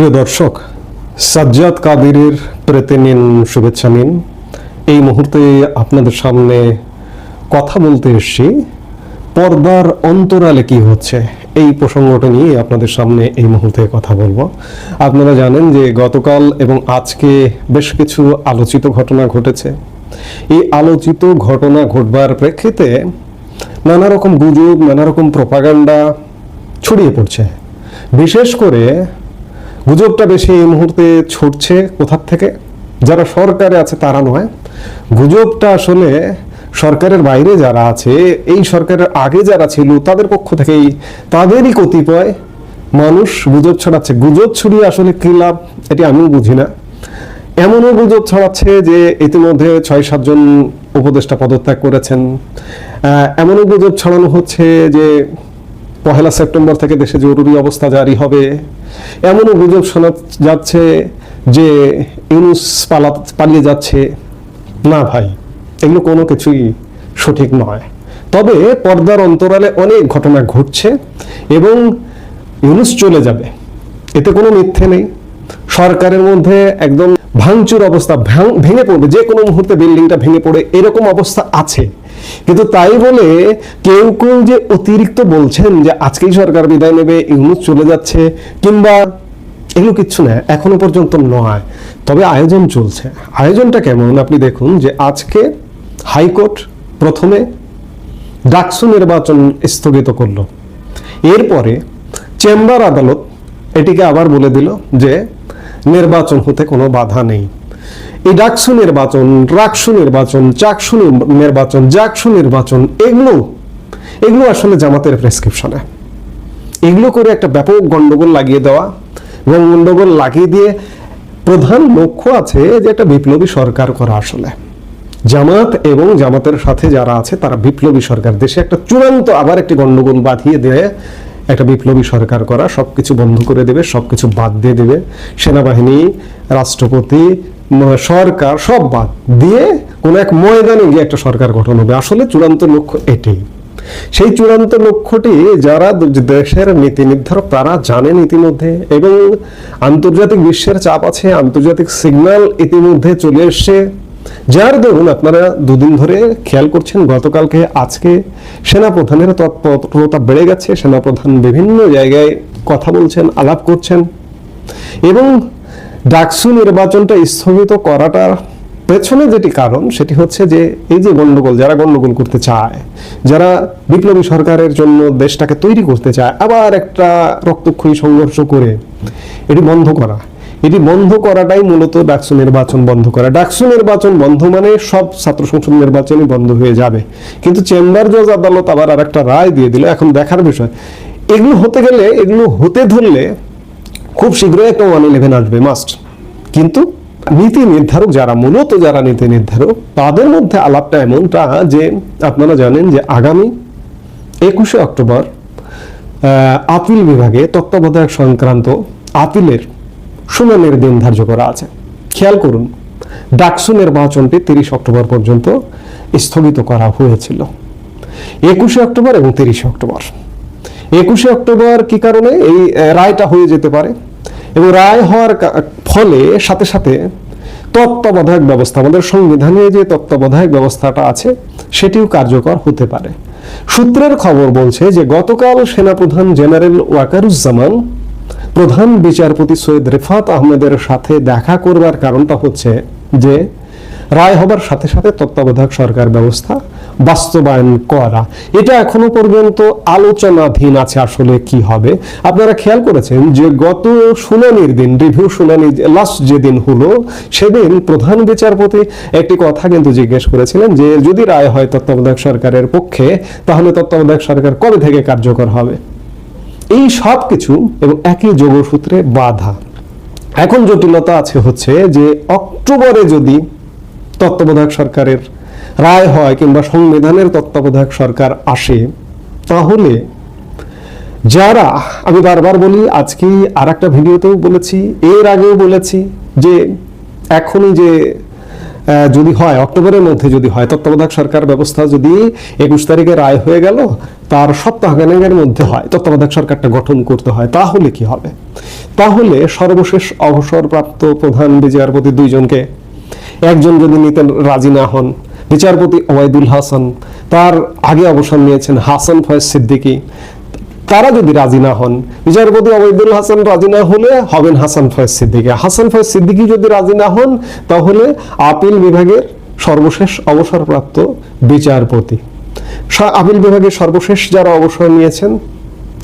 প্রিয় দর্শক, সাজ্জাদ কাদেরের প্রেতে নিন, শুভেচ্ছা নিন। এই মুহূর্তে আপনাদের সামনে কথা বলতে এসেছি পর্দার অন্তরালে কি হচ্ছে এই প্রসঙ্গটা নিয়ে আপনাদের সামনে এই মুহূর্তে কথা বলবো। আপনারা জানেন যে গতকাল এবং আজকে বেশ কিছু আলোচিত ঘটনা ঘটেছে। এই আলোচিত ঘটনা ঘটবার প্রেক্ষিতে নানা রকম গুজব, নানা রকম প্রপাগান্ডা ছড়িয়ে পড়ছে। বিশেষ করে গুজবটা বেশি এই মুহূর্তে ছুটছে কোথার থেকে? যারা সরকারে আছে তারা নয়, গুজবটা আসলে সরকারের বাইরে যারা আছে, এই সরকারের আগে যারা ছিল তাদের পক্ষ থেকেই, তাদেরই কতিপয় মানুষ গুজব ছড়াচ্ছে। গুজব ছড়িয়ে আসলে কি লাভ এটি আমিও বুঝি না। এমনও গুজব ছড়াচ্ছে যে ইতিমধ্যে 6-7 জন উপদেষ্টা পদত্যাগ করেছেন। এমনও গুজব ছড়ানো হচ্ছে যে 1 সেপ্টেম্বর থেকে দেশে জরুরি অবস্থা জারি হবে। এমনও গুজব শোনা যাচ্ছে যে ইউনূস পালিয়ে যাচ্ছে। না ভাই, এগুলো কোনো কিছুই সঠিক নয়। তবে পর্দার অন্তরালে অনেক ঘটনা ঘটছে এবং ইউনূস চলে যাবে, এতে কোনো মিথ্যে নেই। সরকারের মধ্যে একদম ভাঙচুর অবস্থা, ভেঙে পড়বে, যে কোনো মুহূর্তে বিল্ডিংটা ভেঙে পড়ে এরকম অবস্থা আছে। কিন্তু তাই বলে কেউ কেউ যে অতিরিক্ত বলছেন যে আজকেই সরকার বিদায় নেবে, ইউনূস চলে যাচ্ছে, কিংবা এগুলো কিচ্ছু না, এখনো পর্যন্ত নয়। তবে আয়োজন চলছে। আয়োজনটা কেমন আপনি দেখুন যে আজকে হাইকোর্ট প্রথমে ডাকসু নির্বাচন স্থগিত করলো। এরপরে চেম্বার আদালত এটিকে আবার বলে দিল যে নির্বাচন হতে কোনো বাধা নেই। এই ডাকসু নির্বাচন, রাকসু নির্বাচন, চাকসু নির্বাচন, জাকসু নির্বাচন, এগুলো আসলে জামাতের প্রেসক্রিপশনে। এগুলো করে একটা ব্যাপক গন্ডগোল লাগিয়ে দেওয়া, এবং গন্ডগোল লাগিয়ে দিয়ে প্রধান লক্ষ্য আছে যে একটা বিপ্লবী সরকার করা। আসলে জামাত এবং জামাতের সাথে যারা আছে তারা বিপ্লবী সরকার, দেশে একটা চূড়ান্ত আবার একটি গন্ডগোল বাঁধিয়ে দিয়ে একটা বিপ্লবী সরকার করা, সবকিছু বন্ধ করে দেবে, সবকিছু বাদ দিয়ে দেবে, সেনাবাহিনী, রাষ্ট্রপতি, সরকার সব বাদ দিয়ে কোন এক ময়দানে গিয়ে একটা সরকার গঠন হবে। আসলে চূড়ান্ত লক্ষ্য এটাই। সেই চূড়ান্ত লক্ষ্যটি যারা দেশের নীতি নির্ধারক তারা জানেন ইতিমধ্যে, এবং আন্তর্জাতিক বিশ্বের চাপ আছে, আন্তর্জাতিক সিগন্যাল ইতিমধ্যে চলে এসছে। যার দরুন আপনারা দুদিন ধরে খেয়াল করছেন, গতকালকে আজকে সেনাপ্রধানের তৎপরতা বেড়ে গেছে। সেনাপ্রধান বিভিন্ন জায়গায় কথা বলছেন, আলাপ করছেন, এবং ডাকসু নির্বাচনটা স্থগিত করাটার পেছনে যেটি কারণ সেটি হচ্ছে যে এই যে গন্ডগোল, যারা গন্ডগোল করতে চায়, যারা বিপ্লবী সরকারের জন্য দেশটাকে তৈরি করতে চায়, আবার একটা রক্তক্ষয়ী সংঘর্ষ করে এটি বন্ধ করা, এটি বন্ধ করাটাই মূলত ডাকসু নির্বাচন বন্ধ করা। ডাকসু নির্বাচন বন্ধ মানে সব ছাত্র সংসদ নির্বাচনই বন্ধ হয়ে যাবে। কিন্তু চেম্বার জজ আদালত আবার আর একটা রায় দিয়ে দিল। এখন দেখার বিষয়, এগুলো হতে গেলে, এগুলো হতে ধরলে খুব শীঘ্রই একটা 111 আসবে, মাস্ট। কিন্তু নীতি নির্ধারক যারা, মূলত যারা নীতি নির্ধারক, তাদের মধ্যে আলাপটা এমনটা যে আপনারা জানেন যে আগামী 21শে অক্টোবর আপিল বিভাগে তত্ত্বাবধায়ক সংক্রান্ত আপিলের শুনানির দিন ধার্য করা আছে। খেয়াল করুন, ডাকসু নির্বাচনটি 30 অক্টোবর পর্যন্ত স্থগিত করা হয়েছিল। 21শে অক্টোবর এবং 30শে অক্টোবর। 21শে অক্টোবর কি কারণে এই রায়টা হয়ে যেতে পারে, এবং রায় হওয়ার ফলে সাথে সাথে তত্ত্বাবধায়ক ব্যবস্থা, আমাদের সংবিধানে যে তত্ত্বাবধায়ক ব্যবস্থাটা আছে সেটিও কার্যকর হতে পারে। সূত্রের খবর বলছে যে গতকাল সেনাপ্রধান জেনারেল ওয়াকারুজ্জামান প্রধান বিচারপতি সৈয়দ রেফাত আহমেদের সাথে দেখা করবার কারণটা হচ্ছে যে রায় হবার সাথে সাথে তত্ত্বাবধায়ক সরকার ব্যবস্থা বাস্তবায়ন করা। এটা এখনো পর্যন্ত আলোচনাধীন আছে আসলে কি হবে। আপনারা খেয়াল করেছেন যে গত শুনানির দিন, রিভিউ শুনানি লাস্ট যেদিন হলো, সেদিন প্রধান বিচারপতি একটি কথা কিন্তু জিজ্ঞেস করেছিলেন যে যদি রায় হয় তত্ত্বাবধায়ক সরকারের পক্ষে, তাহলে তত্ত্বাবধায়ক সরকার কবে থেকে কার্যকর হবে। এই সব কিছু এবং একই যোগসূত্রে বাধা। এখন জটিলতা আছে হচ্ছে যে অক্টোবরে যদি তত্ত্বাবধায়ক সরকারের রায় হয় কিংবা সংবিধানের তত্ত্বাবধায়ক সরকার আসে, তাহলে যারা, আমি বারবার বলি, আজকে আর একটা ভিডিওতেও বলেছি, এর আগেও বলেছি যে এখনই যে যদি হয় অক্টোবরের মধ্যে, যদি হয় তত্ত্বাবধায়ক সরকার ব্যবস্থা যদি 21 তারিখে রায় হয়ে গেল, তার সপ্তাহখানেকের মধ্যে হয় তত্ত্বাবধায়ক সরকারটা গঠন করতে হয়, তাহলে কি হবে? তাহলে সর্বশেষ অবসরপ্রাপ্ত প্রধান বিচারপতি দুইজনকে, একজন যদি নিতে রাজি না হন, বিচারপতি ওবায়দুল হাসান, তার আগে অবসর নিয়েছেন হাসান ফয়েজ সিদ্দিকী, তারা যদি রাজি না হন, বিচারপতি ওবায়দুল হাসান রাজি না হলে হবেন হাসান ফয়েজ সিদ্দিকী, হাসান ফয়েজ সিদ্দিকী যদি রাজি না হন, তাহলে আপিল বিভাগের সর্বশেষ অবসরপ্রাপ্ত বিচারপতি, আপিল বিভাগের সর্বশেষ যারা অবসর নিয়েছেন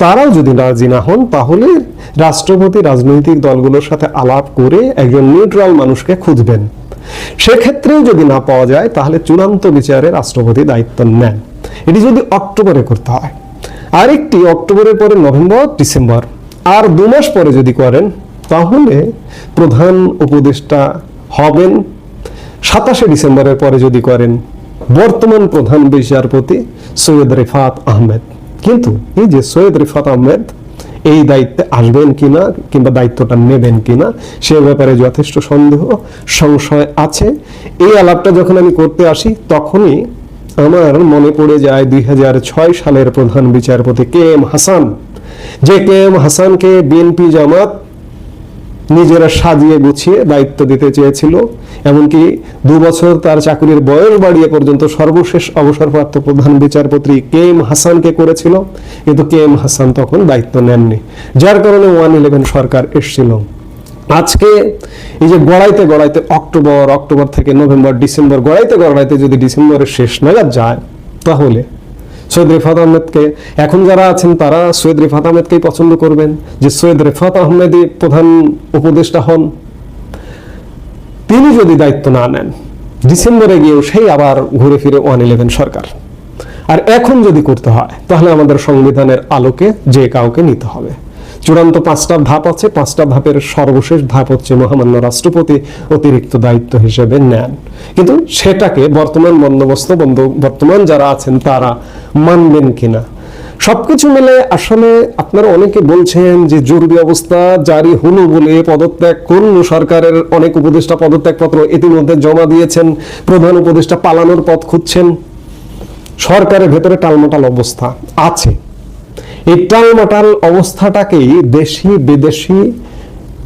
তারাও যদি রাজি না হন, তাহলে রাষ্ট্রপতি রাজনৈতিক দলগুলোর সাথে আলাপ করে একজন নিউট্রাল মানুষকে খুঁজবেন। সেক্ষেত্রেও যদি না পাওয়া যায়, তাহলে চূড়ান্ত বিচারে রাষ্ট্রপতি দায়িত্ব নেন। এটি যদি অক্টোবরে করতে হয়, আরেকটি অক্টোবরের পরে নভেম্বর ডিসেম্বর, আর 2 মাস পরে যদি করেন, তাহলে প্রধান উপদেষ্টা হবেন 27শে ডিসেম্বরের পরে যদি করেন বর্তমান প্রধান বিচারপতি সৈয়দ রিফাত আহমেদ। কিন্তু এই যে সৈয়দ রিফাত আহমেদ এই দায়িত্বে আসবেন কিনা কিংবা দায়িত্বটা নেবেন কিনা, সে ব্যাপারে যথেষ্ট সন্দেহ সংশয় আছে। এই আলাপটা যখন আমি করতে আসি, তখনই আমার মনে পড়ে যায় 2006 সালের প্রধান বিচারপতি কে এম হাসান, যে কে এম হাসানকে বিএনপি জামাত নিজেরা সাজিয়ে গুছিয়ে দায়িত্ব দিতে চেয়েছিল, এমনকি 2 বছর তার চাকরির বয়স বাড়িয়ে পর্যন্ত সর্বশেষ অবসরপ্রাপ্ত প্রধান বিচারপতি কে এম হাসানকে করেছিল, কিন্তু কে এম হাসান তখন দায়িত্ব নেননি, যার কারণে 111 সরকার এসেছিল। আজকে এই যে গড়াইতে গড়াইতে অক্টোবর থেকে নভেম্বর ডিসেম্বর, গড়াইতে যদি ডিসেম্বরের শেষ নাগাদ যায়, তাহলে সৈয়দ রিফাত আহমেদকে, এখন যারা আছেন তারা সৈয়দ রিফাত আহমেদকেই পছন্দ করবেন যে সৈয়দ রিফাত আহমেদই প্রধান উপদেষ্টা হন। তিনি যদি দায়িত্ব না নেন, ডিসেম্বরে গিয়েও সেই আবার ঘুরে ফিরে 111 সরকার। আর এখন যদি করতে হয়, তাহলে আমাদের সংবিধানের আলোকে যে কাউকে নিতে হবে। চূড়ান্ত 5টা ধাপ আছে, 5টা ধাপের সর্বশেষ ধাপ হচ্ছে মহামান্য রাষ্ট্রপতি অতিরিক্ত দায়িত্ব হিসেবে নেন। কিন্তু সেটাকে বর্তমান বন্দোবস্ত বর্তমান যারা আছেন তারা মানবেন কিনা, সবকিছু মিলে আসলে আপনারা অনেকে বলছেন যে জরুরি অবস্থা জারি হলো বলে পদত্যাগ করলো সরকারের অনেক উপদেষ্টা, পদত্যাগপত্র ইতিমধ্যে জমা দিয়েছেন, প্রধান উপদেষ্টা পালানোর পথ খুঁজছেন। সরকারের ভেতরে টালমাটাল অবস্থা আছে। এই টালমাটাল অবস্থাটাকেই দেশি বিদেশি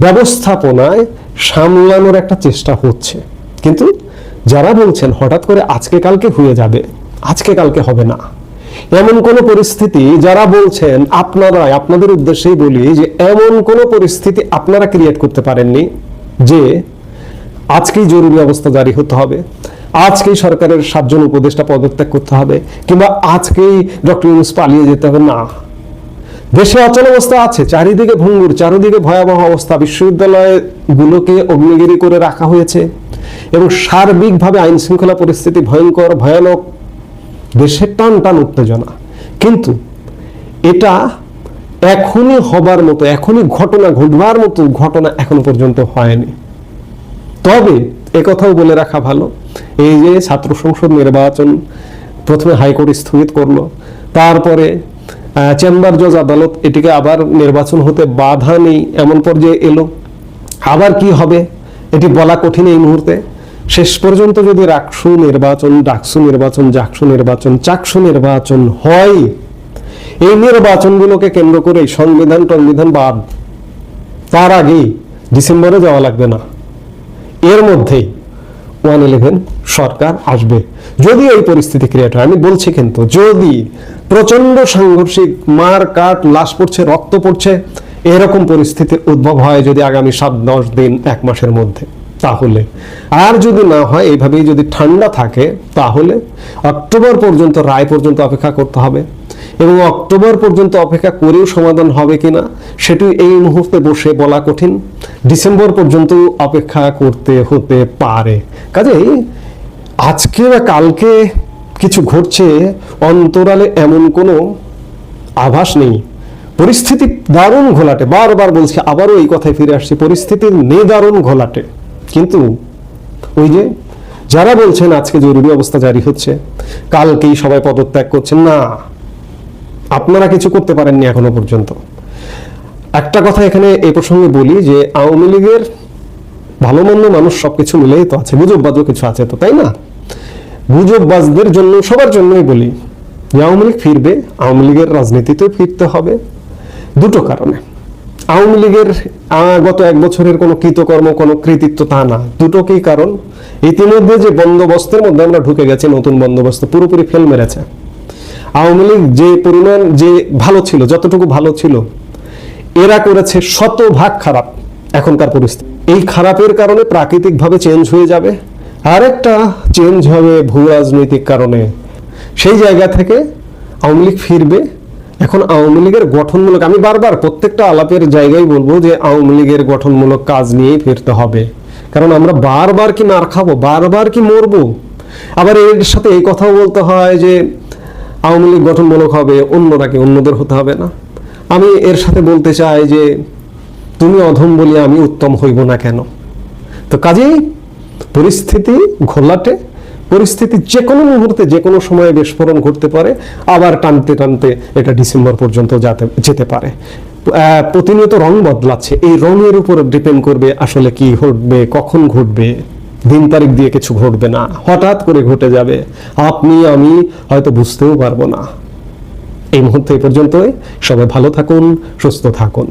ব্যবস্থাপনায় সামলানোর একটা চেষ্টা হচ্ছে। কিন্তু যারা বলছেন হঠাৎ করে আজকে কালকে হয়ে যাবে, আজকে কালকে হবে না, এমন কোন পরিস্থিতি, যারা বলছেন আপনাদের উদ্দেশ্যেই বলি যে এমন কোন পরিস্থিতি আপনারা ক্রিয়েট করতে পারেননি যে আজকেই জরুরি অবস্থা জারি হতে হবে, আজকেই সরকারের 7 জন উপদেষ্টা পদত্যাগ করতে হবে, কিংবা আজকেই ডক্টর ইউনূস পালিয়ে যেতে হবে। না, দেশে অচল অবস্থা আছে, চারিদিকে ভঙ্গুর, চারিদিকে ভয়াবহ অবস্থা, বিশ্ববিদ্যালয়গুলোকে অগ্নিগিরি করে রাখা হয়েছে এবং সার্বিকভাবে আইন শৃঙ্খলা পরিস্থিতি ভয়ঙ্কর, ভয়ানক, দেশের টান টান উত্তেজনা। কিন্তু এটা এখনই হবার মতো, এখনই ঘটনা ঘটবার মতো ঘটনা এখনো পর্যন্ত হয়নি। তবে একথাও বলে রাখা ভালো, এই যে ছাত্র সংসদ নির্বাচন প্রথমে হাইকোর্ট স্থগিত করলো, তারপরে চেম্বার জজ আদালত এটিকে আবার নির্বাচন হতে বাধা নেই এমন পর্যায়ে এলো। আবার কি হবে এটি বলা কঠিন এই মুহূর্তে। শেষ পর্যন্ত যদি ডাকসু নির্বাচন হয়, এই নির্বাচনগুলোকে কেন্দ্র করে সংবিধান বাদ, তার আগেই ডিসেম্বরে যাওয়া লাগবে না, এর মধ্যেই 111 সরকার আসবে। যদি এই পরিস্থিতি ক্রিয়েট হয়, আমি বলছি কিন্তু যদি প্রচন্ড সাংঘর্ষিক, মার কাট, লাশ পড়ছে, রক্ত পড়ছে, এরকম পরিস্থিতির উদ্ভব হয় যদি আগামী 7-10 দিন 1 মাসের মধ্যে, তাহলে, আর যদি না হয় এইভাবেই যদি ঠান্ডা থাকে, তাহলে অক্টোবর পর্যন্ত, রায় পর্যন্ত অপেক্ষা করতে হবে। এবং অক্টোবর পর্যন্ত অপেক্ষা করেও সমাধান হবে কিনা সেটি এই মুহূর্তে বসে বলা কঠিন। ডিসেম্বর পর্যন্ত অপেক্ষা করতে হতে পারে। কাজেই আজকে বা কালকে কিছু ঘটছে অন্তরালে এমন কোনো আভাস নেই। পরিস্থিতি দারুণ ঘোলাটে, বারবার বলছি, আবারও এই কথায় ফিরে আসছি, পরিস্থিতির নিদারুণ ঘোলাটে। কিন্তু ওই যে যারা বলছেন আজকে জরুরি অবস্থা জারি হচ্ছে, কালকেই সবাই পদত্যাগ করছেন, না, আপনারা কিছু করতে পারেননি এখনো পর্যন্ত। একটা কথা এখানে এই প্রসঙ্গে বলি যে আওয়ামী লীগের ভালো মন্দ মানুষ সবকিছু মিলেই তো আছে, গুজববাজও কিছু আছে তো, তাই না? গুজববাজদের জন্য, সবার জন্যই বলি যে আওয়ামী লীগ ফিরবে, আওয়ামী লীগের রাজনীতিতেও ফিরতে হবে দুটো কারণে। আওয়ামী লীগের গত 1 বছরের কোনো কৃতকর্ম, কোনো কৃতিত্ব তা না, দুটোকেই কারণ। ইতিমধ্যে যে বন্দোবস্তের মধ্যে আমরা ঢুকে গেছি, নতুন বন্দোবস্ত পুরোপুরি ফেল মেরেছে। আওয়ামী লীগ যে পরিমাণ যে ভালো ছিল, যতটুকু ভালো ছিল, এরা করেছে শতভাগ খারাপ এখনকার পরিস্থিতি। এই খারাপের কারণে প্রাকৃতিকভাবে চেঞ্জ হয়ে যাবে, আরেকটা চেঞ্জ হবে ভূ রাজনৈতিক কারণে। সেই জায়গা থেকে আওয়ামী লীগ ফিরবে। এখন আওয়ামী লীগের গঠনমূলক, আমি বারবার প্রত্যেকটা আলাপের জায়গায় বলবো যে আওয়ামী লীগের গঠনমূলক কাজ নিয়েই ফিরতে হবে, কারণ আমরা বারবার কি মার খাবো, বারবার কি মরবো। আবার এর সাথে এই কথাও বলতে হয় যে আওয়ামী লীগ গঠনমূলক হবে, অন্যরা কি, অন্যদের হতে হবে না। আমি এর সাথে বলতে চাই যে তুমি অধম বলি আমি উত্তম হইব না কেন। তো কাজেই পরিস্থিতি ঘোলাটে, পরিস্থিতি যে কোনো মুহূর্তে যে কোনো সময়ে বিস্ফোরণ ঘটতে পারে, আবার টানতে টানতে এটা ডিসেম্বর পর্যন্ত যেতে পারে। প্রতিনিয়ত রং বদলাচ্ছে, এই রঙের উপর ডিপেন্ড করবে আসলে কি ঘটবে, কখন ঘটবে। দিন তারিখ দিয়ে কিছু ঘটবে না, হঠাৎ করে ঘটে যাবে, আপনি আমি হয়তো বুঝতেও পারবো না। এই মুহূর্তে এই পর্যন্তই। সবাই ভালো থাকুন, সুস্থ থাকুন।